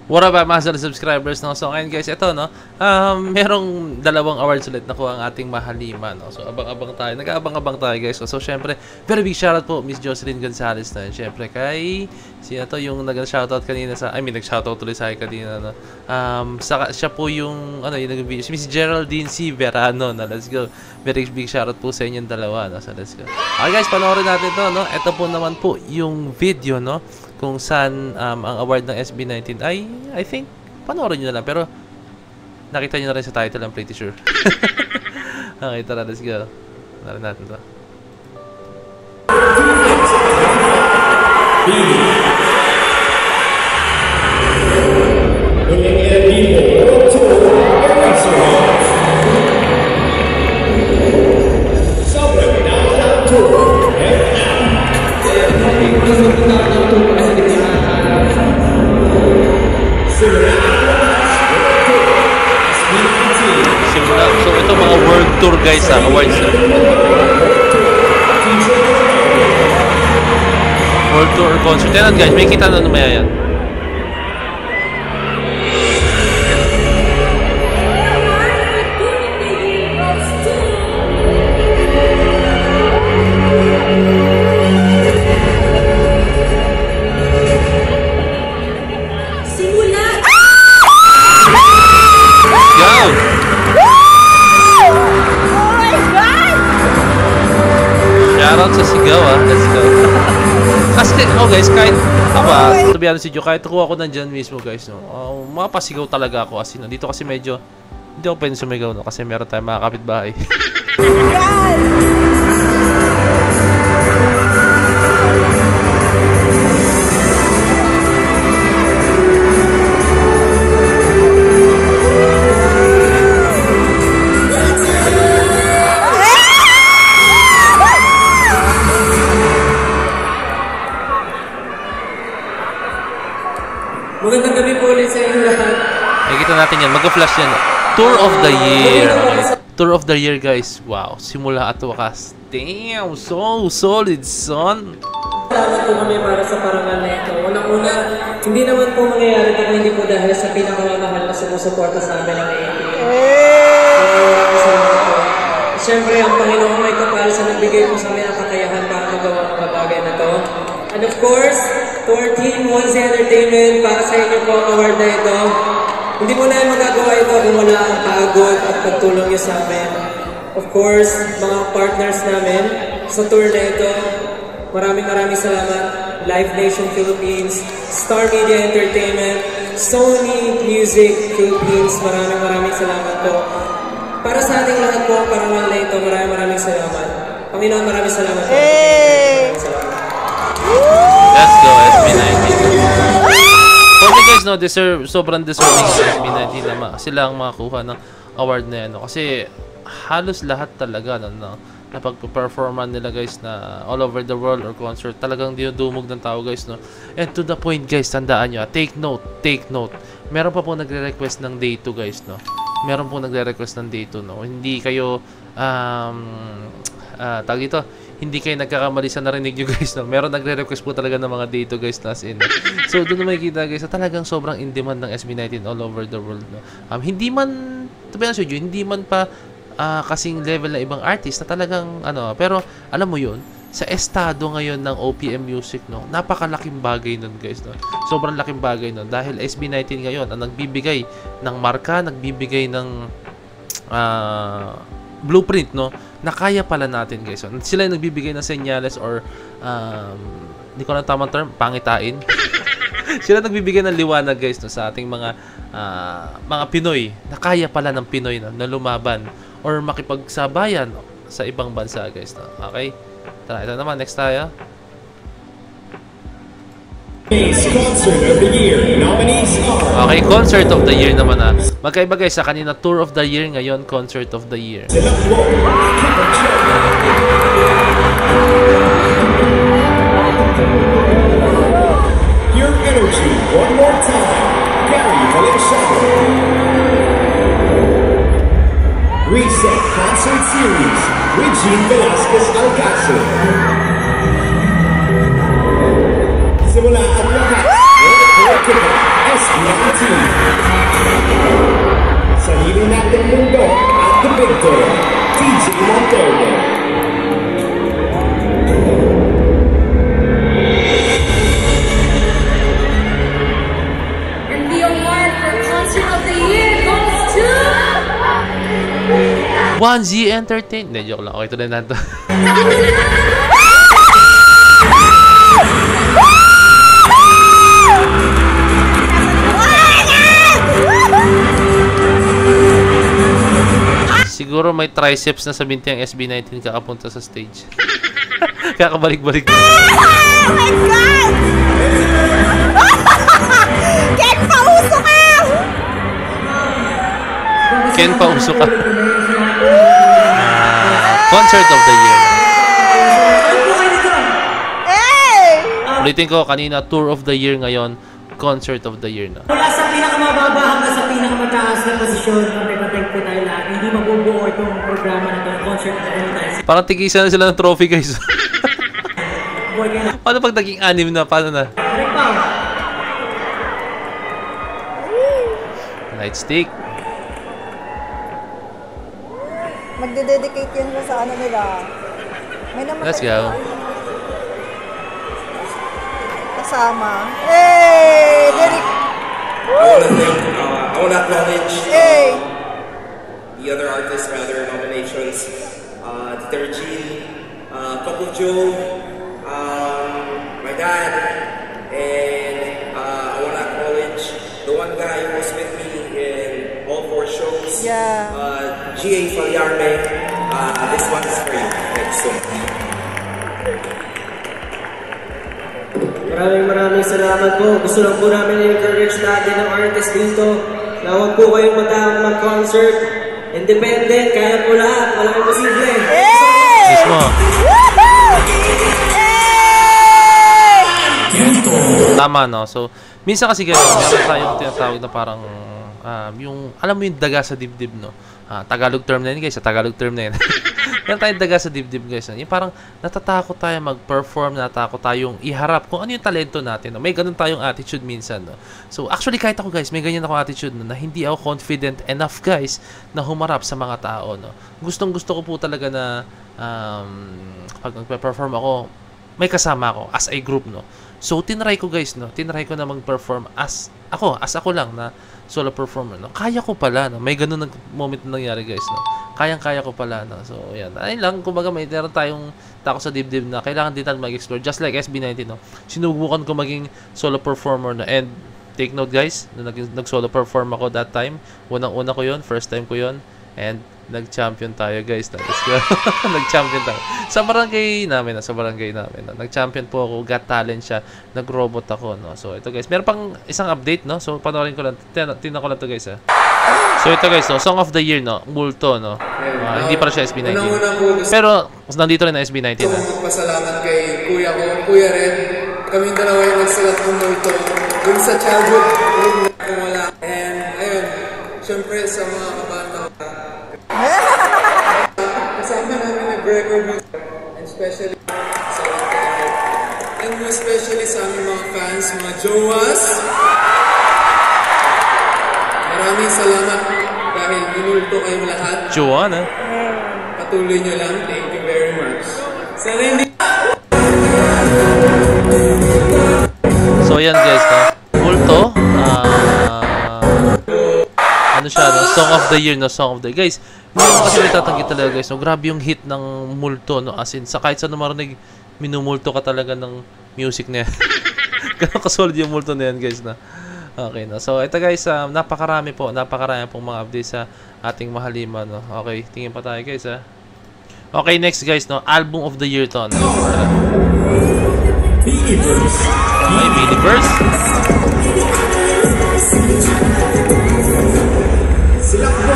What up, mga subscribers, no? So, ngayon guys, ito, no? Merong dalawang awards ulit nakuha ang ating mahalima, no? So, abang-abang tayo. Nag-aabang-abang tayo, guys. So, syempre, very big shoutout po, Miss Jocelyn Gonzalez na. Syempre, kay... Sino to? Yung nag-shoutout kanina sa... nag-shoutout tuloy sa akin kanina, no? Siya po yung... yung nag-video. Si Miss Geraldine C. Verano, na. Let's go. Very big shoutout po sa inyong dalawa, no? So, let's go. Okay, guys, panoorin natin to, no? Ito po naman po yung video, no? Kung saan ang award ng SB19 ay, I think, panoorin nyo na lang. Pero, nakita nyo na rin sa title, I'm pretty sure. Okay, tara, let's go. Narin natin to. So ito mga world tour guys sa awards. World tour or concert. Yan guys, may kita na namaya yan. Shoutout sa sigaw let's go. Kasi guys, kahit to be honest with you, kahit kuha ko nandyan mismo guys, no, mapasigaw talaga ako kasi dito kasi medyo hindi ako pwede sumigaw, no, kasi meron tayong mga kapitbahay. Magandang gabi po ulit sa inyo lahat. Nakikita natin yan. Mag-flash yan. Tour of the year. Okay. Tour of the year, guys. Wow. Simula at wakas. Damn. So solid, son. Salamat po kami para sa parangal na ito. Unang-una, hindi naman po mangyayari ito hindi po dahil sa pinakamamahal na sumusuporta sa amin ng AAPM. Salamat po. Siyempre, ang Panginoon may kapal sa nagbigay po sa amin ang kakayahan para magawa ang bagay na ito. And of course, to our team, Once Entertainment, para sa inyo po ang award na ito. Hindi mo na magagawa ito kung wala ang pagod at pagtulong niyo sa amin. Of course, mga partners namin sa tour na ito, maraming salamat. Live Nation Philippines, Star Media Entertainment, Sony Music Philippines, maraming salamat po. Para sa ating lahat po ang parangal na ito, maraming salamat. Panginoon, maraming salamat po. Maraming salamat. Let's go, SB19. So you guys know, sobrang deserving ng SB19 na sila ang makakuha ng award na yan. Kasi halos lahat talaga na pag-performan nila guys na all over the world or concert, talagang dinudumog ng tao guys, no? And to the point guys, tandaan nyo, take note. Meron pa po nagre-request ng day 2 guys, no? Meron po nagre-request ng day 2, no? Hindi kayo, tawag ito, hindi kayo nagkakamali sa narinig nyo guys, no? Meron nagre-request po talaga ng mga dito guys na in. So doon na makikita guys na talagang sobrang in demand ng SB19 all over the world, no? Hindi man, to be honest with you, hindi man pa kasing level na ibang artist na talagang pero alam mo yun, sa estado ngayon ng OPM music, no, napakalaking bagay nun guys, no? Sobrang laking bagay nun dahil SB19 ngayon ang nagbibigay ng marka, nagbibigay ng blueprint, no, na kaya pala natin guys. So, sila yung nagbibigay ng senyales or hindi ko na tamang term, pangitain. Sila nagbibigay ng liwanag guys, no, sa ating mga Pinoy na kaya pala ng Pinoy, no, na lumaban or makipagsabayan sa ibang bansa guys, no? Okay? Tara, ito naman, next tayo. Concert of the Year nominees are... Okay, Concert of the Year naman magkaiba guys sa kanina Tour of the Year, ngayon Concert of the Year. Your Energy, one more time, Gary Valenciano. Reset Concert Series, Regine Velasquez Alcácer. Simula at lahat, SB19. Pilipinan natin mundo at the victor, TJ Montero. And the award for Concert of the Year goes to... 1Z Entertain. Hindi, joke lang. Okay, ito na natin. Siguro may triceps na sa binti ang SB19 kakapunta sa stage. Kakabalik-balik. Oh my God! Ken, pauso ka! Ken, pauso ka. Concert of the Year. Hey! Ulitin ko, kanina, Tour of the Year ngayon. Concert of the Year na. Mula sa pinakamababa hanggang sa pinakamataas na posisyon, kapag po tayo lahat, hindi mabubuo itong programa na itong concert na tayo. Parang tigisan na sila ng trophy, guys. Boy, kaya na. Paano pag naging anim na? Paano na? Correct pa. Light stick. Magde-dedicate yan sa ano nila. May namatay Let's go. kasama. Hey! Derek! I want to acknowledge Hey! the other artists for other nominations. Tita Regine, Coco Joe, my dad, and I want to acknowledge the one guy who was with me in all 4 shows. Yeah. G.A. Falyarme. This one is for you. Thanks so much. Maraming salamat po. Gusto lang po namin i-encourage natin ng artist dito na huwag po kayong matawag mag-concert. Independent, kaya po lahat. Walang imposible. Hey! Mismo. Hey! Tama, no? So, minsan kasi ganun, meron tayong tinatawag na parang, yung, alam mo yung daga sa dibdib, no? Tagalog term na yun, guys. Tagalog term na yun. Meron tayong daga sa dibdib, guys. Yung parang natatakot tayo mag-perform, natatakot tayong iharap kung ano yung talento natin. No? May ganun tayong attitude minsan. No? So, actually, kahit ako, guys, may ganyan ako attitude no? Na hindi ako confident enough, guys, na humarap sa mga tao. No? Gustong-gusto ko po talaga na pag nagpe-perform ako, may kasama ako as a group, no? So, tinry ko, guys, no? Tinry ko na mag-perform as ako lang na solo performer, no? Kaya ko pala, no? May ganun moment na nangyari, guys, no? Kayang-kaya ko pala, no? So, yan. Ayun lang, kumbaga, meron tayong tako sa dibdib na kailangan din natin mag-explore. Just like SB19, no? Sinubukan ko maging solo performer, no? And, take note, guys, nag-solo perform ako that time. Unang-una ko yun, first time ko yun. And, nag-champion tayo, guys. Let's go. Nag-champion tayo. Sa barangay namin, no? Nag-champion po ako. Got talent siya. Nag-robot ako, no? So, ito, guys. Meron pang isang update, no? So, panoorin ko lang. Tingnan ko lang to, guys, ha? So, ito, guys, no? Song of the Year, no? Multo, no? Hindi para siya SB19. Pero, nandito rin na SB19, Gusto ha? kong magpasalamat kay kuya ko, Kuya Red. Kaming dalawa yung nagsulat ng multo. Dun sa childhood, kung wala. And, ayun, syempre sa mga kabanda ko. Kasama namin nag-record and especially sa and especially sa aming mga fans, mga jowas. Maraming salamat dahil minulto kayong lahat. Joan, ha? Patuloy nyo lang. Thank you very much. Sana hindi So, yan, guys, no? Multo. Ano siya, no? Song of the Year, no? Song of the Year. Guys, hindi mo kasi natatanggit talaga, guys, no? Grabe yung hit ng Multo, no? As in, sa kahit saan marinig, minumulto ka talaga ng music na yan. Ganun kasolid yung multo na yan, guys, na. Okay, no? So, ito, guys, napakarami pong mga updates sa ating mahalima, no? Okay, tingin pa tayo, guys, ha? Okay, next, guys, no? Album of the Year to, no? Okay, Miniverse. Sinakbo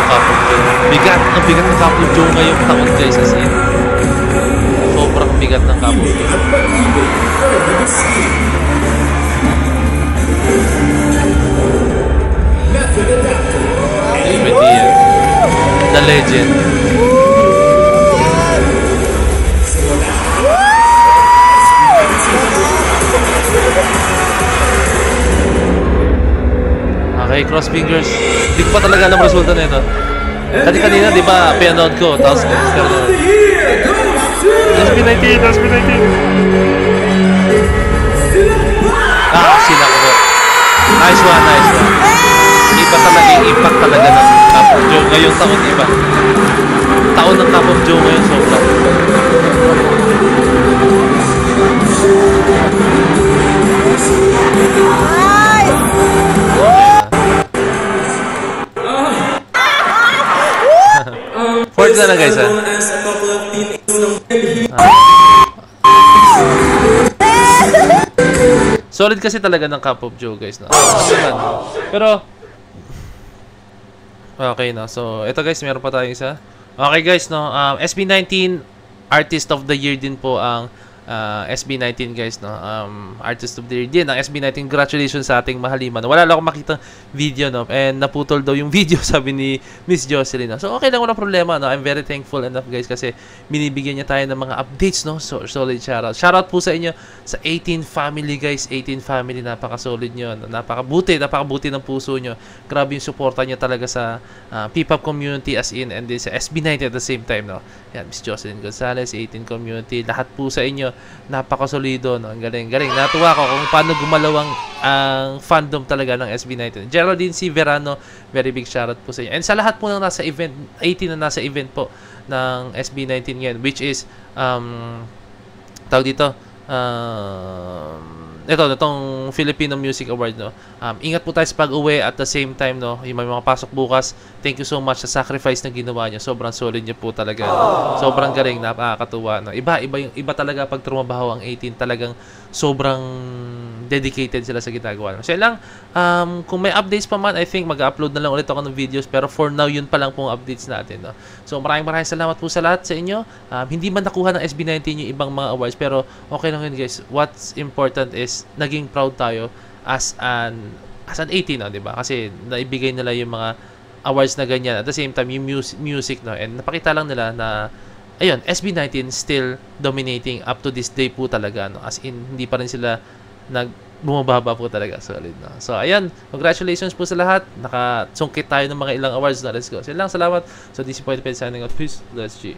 Couple Joe. Ang bigat ng Couple Joe ngayong taon, guys, as in. Sobrang bigat ng Couple Joe. The Legend. Okay, Okay, cross fingers. Hindi ko pa talaga alam resulta na ito. Kasi kanina, di ba, pinanood ko. Tapos, SB19. Sila ko. Nice one. Iba talaga yung impact talaga ng Cup of Joe. Ngayong taon, iba. Taon ng Cup of Joe ngayon, sobra. Fourth na guys, ha? Solid kasi talaga ng Cup of Joe, guys. No? Pero, okay, no? So, ito guys, meron pa tayong isa. Okay, guys, no? SB19 Artist of the Year din po ang SB19, guys, no? Artist of the Year din ang SB19. Congratulations sa ating mahaliman. Wala lang akong makita video, no? And naputol daw yung video, sabi ni Miss Jocelyn, no? So, okay lang, walang problema, no? I'm very thankful enough, guys, kasi binibigyan niya tayo ng mga updates, no? So, solid shoutout. Shoutout po sa inyo sa 18 family, guys. 18 family, napaka-solid nyo. Napakabuti ng puso nyo. Grabe yung suporta nyo talaga sa P-pop community as in, and din sa SB19 at the same time, no? Yan, Miss Jocelyn Gonzalez, 18 community, lahat po sa inyo, napakasolido, no? Ang galing. Natuwa ko kung paano gumalaw ang fandom talaga ng SB19. Geraldine C. Verano, very big shoutout po sa inyo. And sa lahat po ng nasa event, 18 na nasa event po ng SB19 ngayon, which is, tawag dito, itong Filipino Music Award, no? Ingat po tayo sa pag-uwi at the same time, no? Yung may mga pasok bukas, thank you so much sa sacrifice na ginawa nyo. Sobrang solid nyo po talaga. Sobrang galing, napakatuwa, no? Iba talaga pag trumabaho ang 18, talagang sobrang dedicated sila sa ginagawa. So lang, kung may updates pa man, I think mag-upload na lang ulit ako ng videos, pero for now, yun pa lang pong updates natin, no? So maraming salamat po sa lahat sa inyo. Hindi man nakuha ng SB19 yung ibang mga awards, pero okay lang yun, guys. What's important is naging proud tayo as an 18, no, 'di ba? Kasi naibigay nila yung mga awards na ganyan. At the same time, yung music, no, and napakita lang nila na ayun, SB19 still dominating up to this day po talaga, no? As in, hindi pa rin sila bumababa po talaga. Solid, no? So, ayan, congratulations po sa lahat. Nakasungkit tayo ng mga ilang awards na. Let's go. So, lang, salamat. So, this is Point signing out. Peace. Let's G.